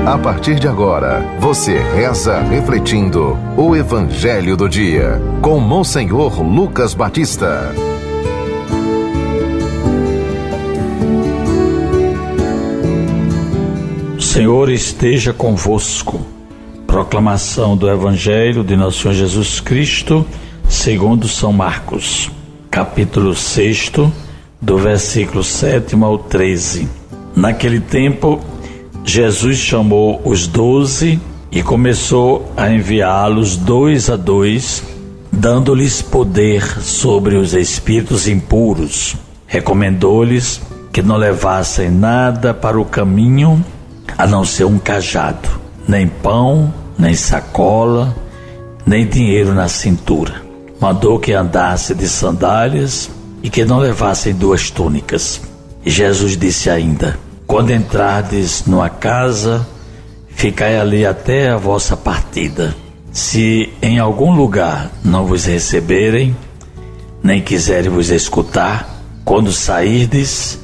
A partir de agora, você reza refletindo o Evangelho do Dia, com Monsenhor Lucas Batista. O Senhor esteja convosco. Proclamação do Evangelho de Nosso Senhor Jesus Cristo, segundo São Marcos, capítulo 6, do versículo 7 ao 13. Naquele tempo, Jesus chamou os 12 e começou a enviá-los 2 a 2, dando-lhes poder sobre os espíritos impuros. Recomendou-lhes que não levassem nada para o caminho, a não ser um cajado, nem pão, nem sacola, nem dinheiro na cintura. Mandou que andasse de sandálias e que não levassem 2 túnicas. E Jesus disse ainda: quando entrardes numa casa, ficai ali até a vossa partida. Se em algum lugar não vos receberem, nem quiserem vos escutar, quando sairdes,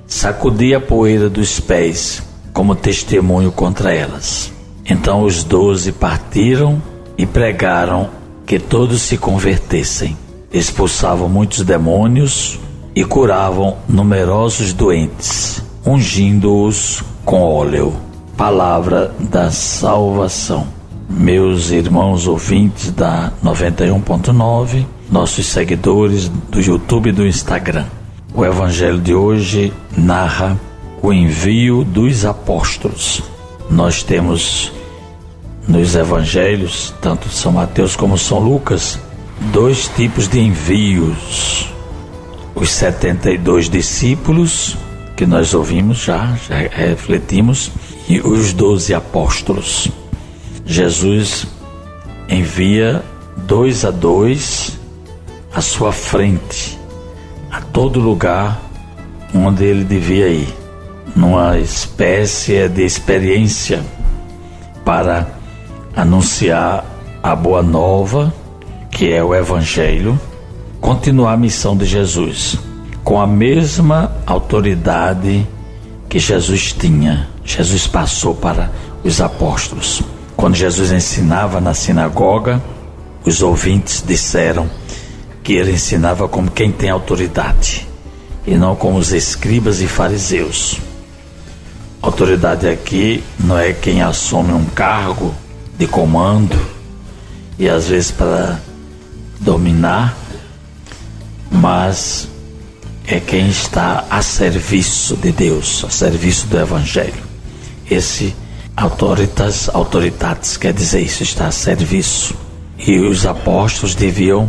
sacudi a poeira dos pés, como testemunho contra elas. Então os 12 partiram e pregaram que todos se convertessem. Expulsavam muitos demônios e curavam numerosos doentes, ungindo-os com óleo. Palavra da salvação. Meus irmãos ouvintes da 91.9, nossos seguidores do YouTube e do Instagram. O Evangelho de hoje narra o envio dos apóstolos. Nós temos nos Evangelhos, tanto São Mateus como São Lucas, 2 tipos de envios. Os 72 discípulos, que nós ouvimos já refletimos, e os 12 apóstolos. Jesus envia 2 a 2 à sua frente, a todo lugar onde ele devia ir, numa espécie de experiência para anunciar a boa nova, que é o Evangelho, continuar a missão de Jesus, com a mesma autoridade que Jesus tinha. Jesus passou para os apóstolos. Quando Jesus ensinava na sinagoga, os ouvintes disseram que ele ensinava como quem tem autoridade, e não como os escribas e fariseus. Autoridade aqui não é quem assume um cargo de comando e às vezes para dominar, mas é quem está a serviço de Deus, a serviço do Evangelho. Esse autoritatis quer dizer isso, está a serviço. E os apóstolos deviam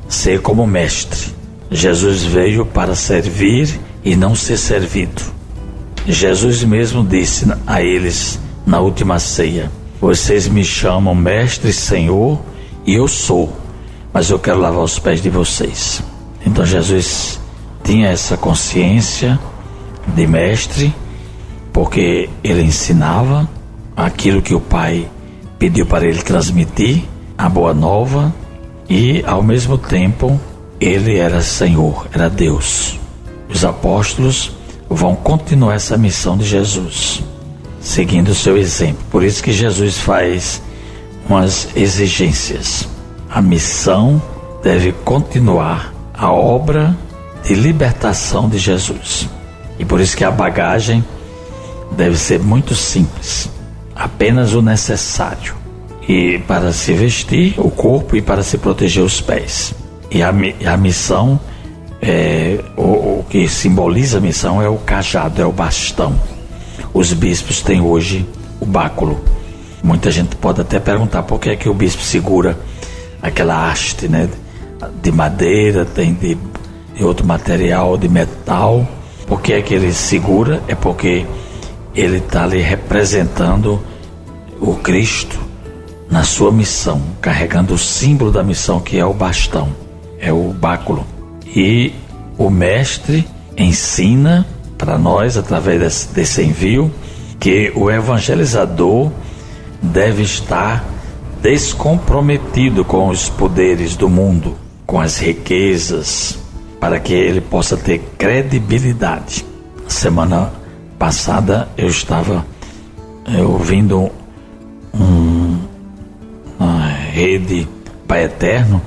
ser como mestre. Jesus veio para servir e não ser servido. Jesus mesmo disse a eles na última ceia: vocês me chamam mestre e senhor, e eu sou, mas eu quero lavar os pés de vocês. Então Jesus tinha essa consciência de mestre, porque ele ensinava aquilo que o Pai pediu para ele transmitir, a boa nova, e ao mesmo tempo ele era Senhor, era Deus. Os apóstolos vão continuar essa missão de Jesus, seguindo o seu exemplo. Por isso que Jesus faz umas exigências. A missão deve continuar, a obra de libertação de Jesus. E por isso que a bagagem deve ser muito simples, apenas o necessário, e para se vestir o corpo e para se proteger os pés. E a missão, o que simboliza a missão é o cajado, é o bastão. Os bispos têm hoje o báculo. Muita gente pode até perguntar por que é que o bispo segura aquela haste, né, de madeira, tem de outro material, de metal. Por que é que ele segura? É porque ele está ali representando o Cristo na sua missão, carregando o símbolo da missão, que é o bastão, é o báculo. E o mestre ensina para nós, através desse envio, que o evangelizador deve estar descomprometido com os poderes do mundo, com as riquezas, para que ele possa ter credibilidade. Semana passada eu estava ouvindo na rede Pai Eterno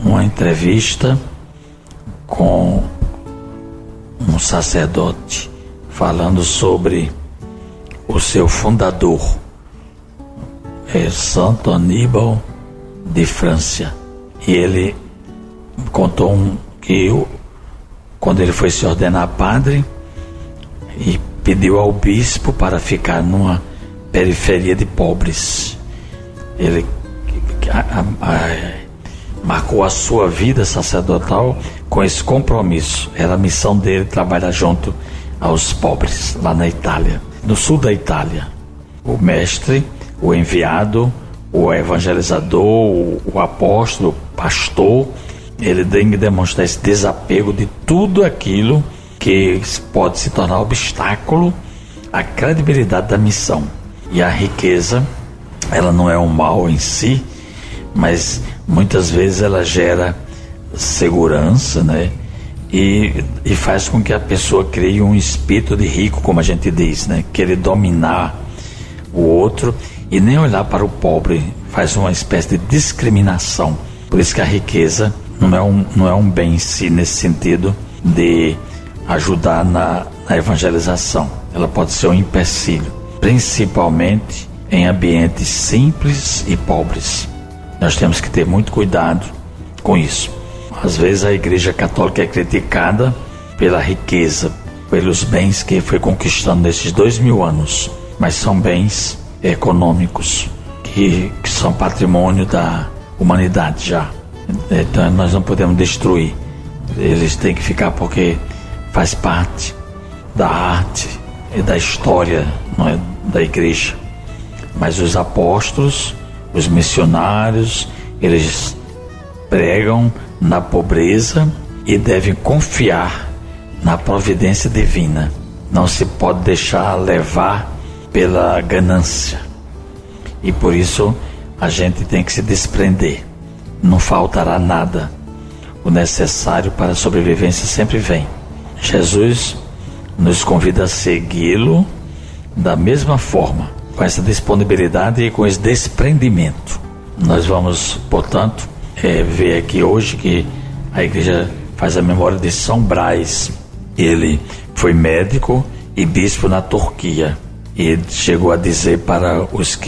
uma entrevista com um sacerdote falando sobre o seu fundador, Santo Aníbal de França. E ele contou que quando ele foi se ordenar padre e pediu ao bispo para ficar numa periferia de pobres, ele marcou a sua vida sacerdotal com esse compromisso. Era a missão dele trabalhar junto aos pobres lá na Itália, no sul da Itália. O mestre, o enviado, o evangelizador, o apóstolo, o pastor, ele tem que demonstrar esse desapego de tudo aquilo que pode se tornar obstáculo à credibilidade da missão. E a riqueza, ela não é um mal em si, mas muitas vezes ela gera segurança, né? E faz com que a pessoa crie um espírito de rico, como a gente diz, né? Querer dominar o outro e nem olhar para o pobre, faz uma espécie de discriminação. Por isso que a riqueza não é um bem em si, nesse sentido de ajudar na evangelização. Ela pode ser um empecilho, principalmente em ambientes simples e pobres. Nós temos que ter muito cuidado com isso. Às vezes a Igreja Católica é criticada pela riqueza, pelos bens que foi conquistando nesses 2000 anos, mas são bens econômicos que são patrimônio da humanidade já. Então nós não podemos destruir. Eles têm que ficar porque faz parte da arte e da história, não é, da Igreja. Mas os apóstolos, os missionários, eles pregam na pobreza e devem confiar na providência divina. Não se pode deixar levar pela ganância. E por isso a gente tem que se desprender. Não faltará nada. O necessário para a sobrevivência sempre vem. Jesus nos convida a segui-lo da mesma forma, com essa disponibilidade e com esse desprendimento. Nós vamos, portanto, ver aqui hoje que a igreja faz a memória de São Brás. Ele foi médico e bispo na Turquia e chegou a dizer para os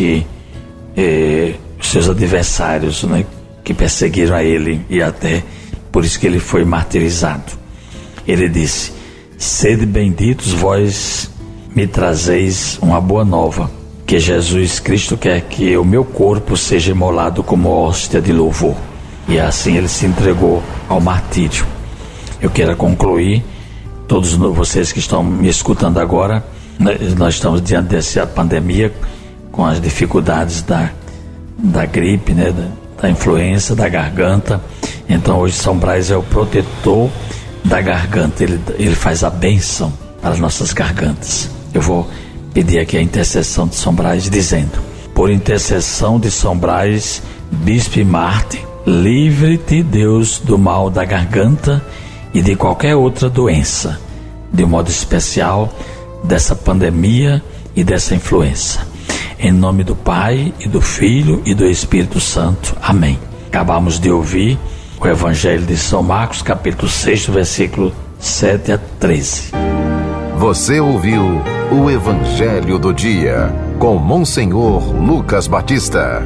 seus adversários, né, que perseguiram a ele, e até por isso que ele foi martirizado. Ele disse: sede benditos vós me trazeis uma boa nova, que Jesus Cristo quer que o meu corpo seja imolado como hóstia de louvor. E assim ele se entregou ao martírio. Eu quero concluir, todos vocês que estão me escutando agora, nós estamos diante dessa pandemia, com as dificuldades da gripe, né, da influenza, da garganta. Então hoje São Brás é o protetor da garganta, ele faz a bênção para as nossas gargantas. Eu vou pedir aqui a intercessão de São Brás, dizendo: por intercessão de São Brás, bispo e mártir, livre-te, Deus, do mal da garganta e de qualquer outra doença, de um modo especial dessa pandemia e dessa influença. Em nome do Pai, e do Filho, e do Espírito Santo. Amém. Acabamos de ouvir o Evangelho de São Marcos, capítulo 6, versículo 7 a 13. Você ouviu o Evangelho do Dia, com Monsenhor Lucas Batista.